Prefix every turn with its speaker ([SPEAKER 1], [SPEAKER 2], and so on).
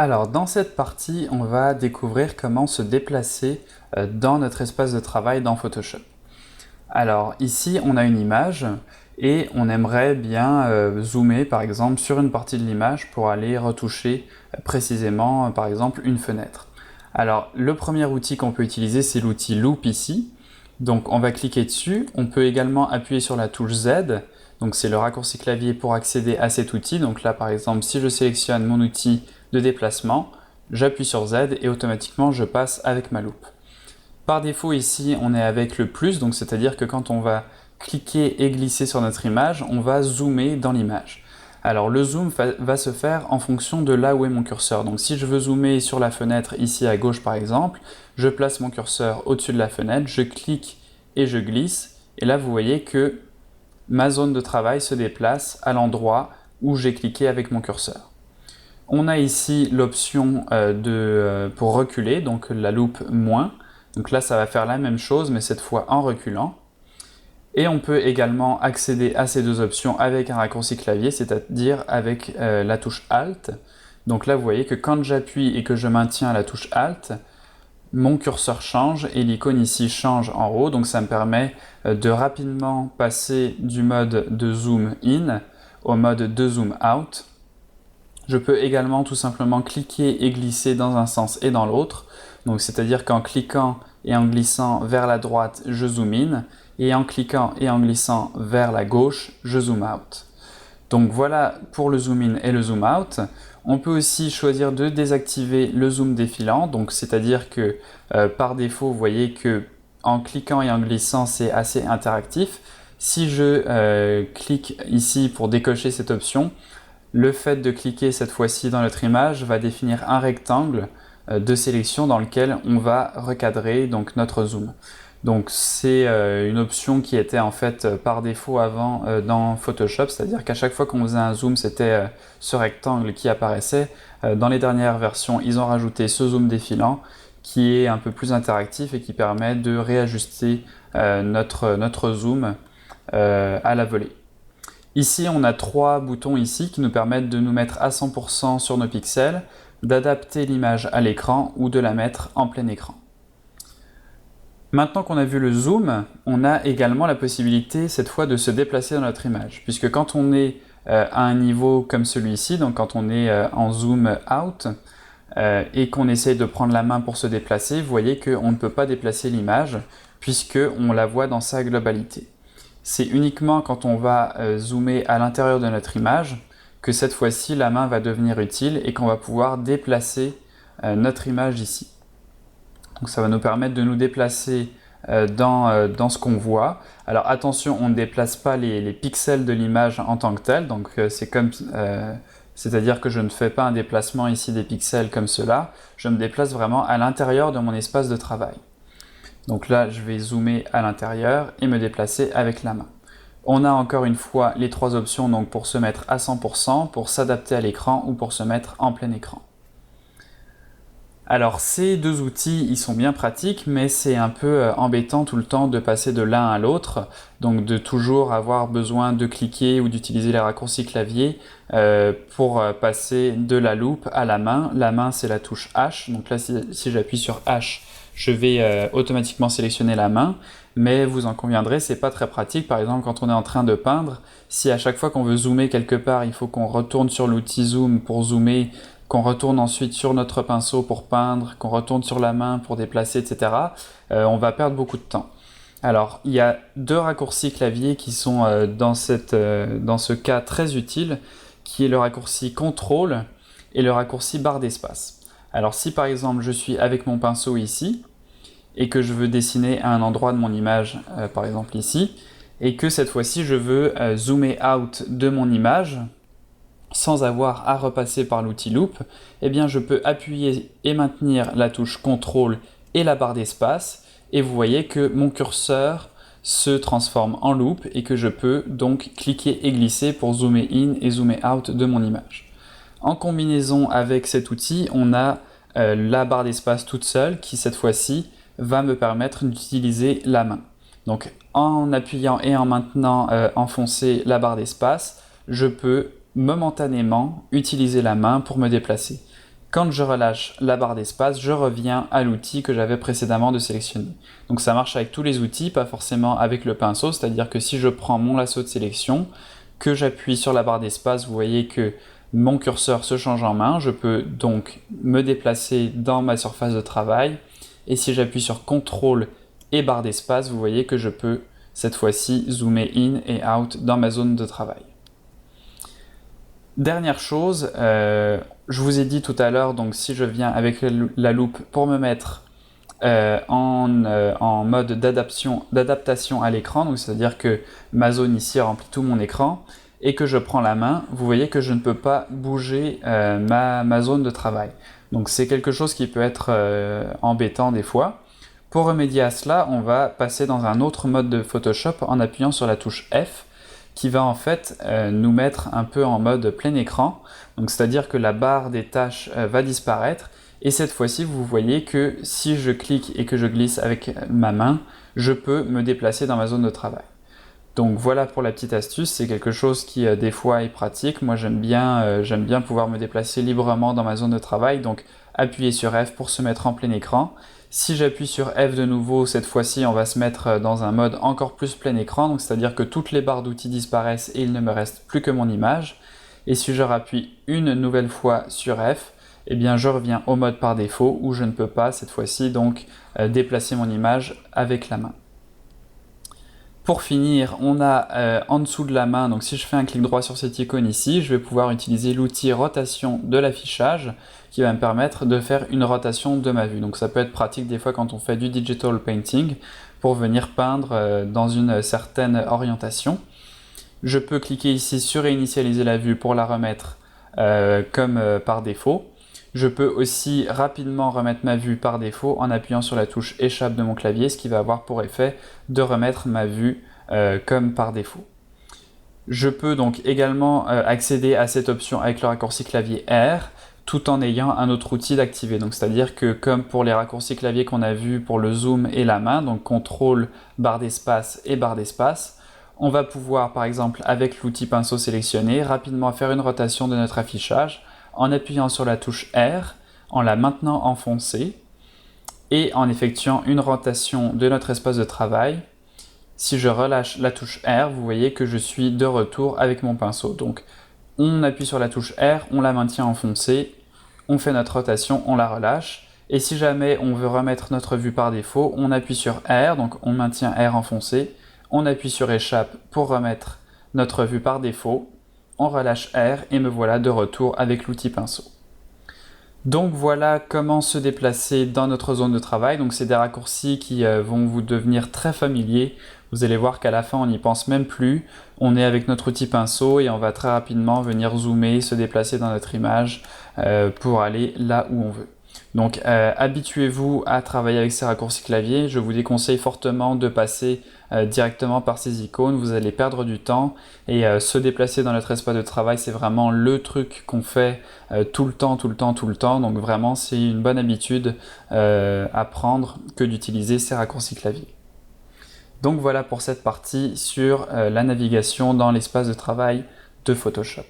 [SPEAKER 1] Alors, dans cette partie, on va découvrir comment se déplacer dans notre espace de travail dans Photoshop. Alors, ici, on a une image et on aimerait bien zoomer, par exemple, sur une partie de l'image pour aller retoucher précisément, par exemple, une fenêtre. Alors, le premier outil qu'on peut utiliser, c'est l'outil Loop ici. Donc, on va cliquer dessus. On peut également appuyer sur la touche Z. Donc, c'est le raccourci clavier pour accéder à cet outil. Donc là, par exemple, si je sélectionne mon outil de déplacement, j'appuie sur Z et automatiquement je passe avec ma loupe. Par défaut ici on est avec le plus, donc c'est-à-dire que quand on va cliquer et glisser sur notre image, on va zoomer dans l'image. Alors le zoom va se faire en fonction de là où est mon curseur. Donc si je veux zoomer sur la fenêtre ici à gauche par exemple, je place mon curseur au-dessus de la fenêtre, je clique et je glisse, et là vous voyez que ma zone de travail se déplace à l'endroit où j'ai cliqué avec mon curseur. On a ici l'option pour reculer, donc la loupe moins. Donc là, ça va faire la même chose, mais cette fois en reculant. Et on peut également accéder à ces deux options avec un raccourci clavier, c'est-à-dire avec la touche Alt. Donc là, vous voyez que quand j'appuie et que je maintiens la touche Alt, mon curseur change et l'icône ici change en haut. Donc ça me permet de rapidement passer du mode de zoom in au mode de zoom out. Je peux également tout simplement cliquer et glisser dans un sens et dans l'autre. Donc c'est-à-dire qu'en cliquant et en glissant vers la droite, je zoom in, et en cliquant et en glissant vers la gauche, je zoom out. Donc voilà pour le zoom in et le zoom out. On peut aussi choisir de désactiver le zoom défilant, donc c'est-à-dire que par défaut, vous voyez que en cliquant et en glissant, c'est assez interactif. Si je clique ici pour décocher cette option, le fait de cliquer cette fois-ci dans notre image va définir un rectangle de sélection dans lequel on va recadrer donc notre zoom. Donc c'est une option qui était en fait par défaut avant dans Photoshop, c'est-à-dire qu'à chaque fois qu'on faisait un zoom, c'était ce rectangle qui apparaissait. Dans les dernières versions, ils ont rajouté ce zoom défilant qui est un peu plus interactif et qui permet de réajuster notre zoom à la volée. Ici, on a trois boutons ici qui nous permettent de nous mettre à 100% sur nos pixels, d'adapter l'image à l'écran ou de la mettre en plein écran. Maintenant qu'on a vu le zoom, on a également la possibilité cette fois de se déplacer dans notre image, puisque quand on est à un niveau comme celui-ci, donc quand on est en zoom out et qu'on essaye de prendre la main pour se déplacer, vous voyez qu'on ne peut pas déplacer l'image puisqu'on la voit dans sa globalité. C'est uniquement quand on va zoomer à l'intérieur de notre image que cette fois-ci la main va devenir utile et qu'on va pouvoir déplacer notre image ici. Donc ça va nous permettre de nous déplacer dans ce qu'on voit. Alors attention, on ne déplace pas les pixels de l'image en tant que tel, donc c'est-à-dire que je ne fais pas un déplacement ici des pixels comme cela, je me déplace vraiment à l'intérieur de mon espace de travail. Donc là, je vais zoomer à l'intérieur et me déplacer avec la main. On a encore une fois les trois options donc pour se mettre à 100%, pour s'adapter à l'écran ou pour se mettre en plein écran. Alors ces deux outils, ils sont bien pratiques, mais c'est un peu embêtant tout le temps de passer de l'un à l'autre, donc de toujours avoir besoin de cliquer ou d'utiliser les raccourcis clavier pour passer de la loupe à la main. La main, c'est la touche H, donc là si j'appuie sur H, je vais automatiquement sélectionner la main, mais vous en conviendrez, c'est pas très pratique. Par exemple, quand on est en train de peindre, si à chaque fois qu'on veut zoomer quelque part, il faut qu'on retourne sur l'outil zoom pour zoomer, qu'on retourne ensuite sur notre pinceau pour peindre, qu'on retourne sur la main pour déplacer, etc., on va perdre beaucoup de temps. Alors, il y a deux raccourcis clavier qui sont dans ce cas très utiles, qui est le raccourci CTRL et le raccourci barre d'espace. Alors si par exemple je suis avec mon pinceau ici, et que je veux dessiner à un endroit de mon image, par exemple ici, et que cette fois-ci je veux zoomer out de mon image, sans avoir à repasser par l'outil Loop, eh bien je peux appuyer et maintenir la touche CTRL et la barre d'espace, et vous voyez que mon curseur se transforme en loop et que je peux donc cliquer et glisser pour zoomer in et zoomer out de mon image. En combinaison avec cet outil, on a la barre d'espace toute seule qui cette fois-ci va me permettre d'utiliser la main. Donc en appuyant et en maintenant enfoncer la barre d'espace, je peux momentanément utiliser la main pour me déplacer. Quand je relâche la barre d'espace, je reviens à l'outil que j'avais précédemment de sélectionner. Donc ça marche avec tous les outils, pas forcément avec le pinceau, c'est-à-dire que si je prends mon lasso de sélection, que j'appuie sur la barre d'espace, vous voyez que mon curseur se change en main, je peux donc me déplacer dans ma surface de travail, et si j'appuie sur CTRL et barre d'espace, vous voyez que je peux cette fois-ci zoomer in et out dans ma zone de travail. Dernière chose, je vous ai dit tout à l'heure, donc si je viens avec la loupe pour me mettre en mode d'adaptation à l'écran, donc c'est-à-dire que ma zone ici remplit tout mon écran, et que je prends la main, vous voyez que je ne peux pas bouger ma zone de travail. Donc c'est quelque chose qui peut être embêtant des fois. Pour remédier à cela, on va passer dans un autre mode de Photoshop en appuyant sur la touche F, qui va en fait nous mettre un peu en mode plein écran. Donc c'est-à-dire que la barre des tâches va disparaître, et cette fois-ci vous voyez que si je clique et que je glisse avec ma main, je peux me déplacer dans ma zone de travail. Donc voilà pour la petite astuce, c'est quelque chose qui des fois est pratique. Moi j'aime bien pouvoir me déplacer librement dans ma zone de travail, donc appuyer sur F pour se mettre en plein écran. Si j'appuie sur F de nouveau, cette fois-ci on va se mettre dans un mode encore plus plein écran, donc c'est-à-dire que toutes les barres d'outils disparaissent et il ne me reste plus que mon image. Et si je rappuie une nouvelle fois sur F, eh bien je reviens au mode par défaut où je ne peux pas cette fois-ci donc déplacer mon image avec la main. Pour finir, on a en dessous de la main, donc si je fais un clic droit sur cette icône ici, je vais pouvoir utiliser l'outil rotation de l'affichage qui va me permettre de faire une rotation de ma vue. Donc ça peut être pratique des fois quand on fait du digital painting pour venir peindre dans une certaine orientation. Je peux cliquer ici sur réinitialiser la vue pour la remettre comme par défaut. Je peux aussi rapidement remettre ma vue par défaut en appuyant sur la touche échappe de mon clavier, ce qui va avoir pour effet de remettre ma vue comme par défaut. Je peux donc également accéder à cette option avec le raccourci clavier R, tout en ayant un autre outil d'activer. Donc c'est-à-dire que comme pour les raccourcis clavier qu'on a vu pour le zoom et la main, donc CTRL, barre d'espace et barre d'espace, on va pouvoir par exemple avec l'outil pinceau sélectionné rapidement faire une rotation de notre affichage en appuyant sur la touche R, en la maintenant enfoncée et en effectuant une rotation de notre espace de travail. Si je relâche la touche R, vous voyez que je suis de retour avec mon pinceau. Donc on appuie sur la touche R, on la maintient enfoncée, on fait notre rotation, on la relâche. Et si jamais on veut remettre notre vue par défaut, on appuie sur R, donc on maintient R enfoncé, on appuie sur échappe pour remettre notre vue par défaut, on relâche R et me voilà de retour avec l'outil pinceau. Donc voilà comment se déplacer dans notre zone de travail. Donc c'est des raccourcis qui vont vous devenir très familiers. Vous allez voir qu'à la fin on n'y pense même plus. On est avec notre outil pinceau et on va très rapidement venir zoomer, se déplacer dans notre image pour aller là où on veut. Donc habituez-vous à travailler avec ces raccourcis clavier. Je vous déconseille fortement de passer directement par ces icônes. Vous allez perdre du temps et se déplacer dans notre espace de travail, c'est vraiment le truc qu'on fait tout le temps. Donc vraiment, c'est une bonne habitude à prendre que d'utiliser ces raccourcis clavier. Donc voilà pour cette partie sur la navigation dans l'espace de travail de Photoshop.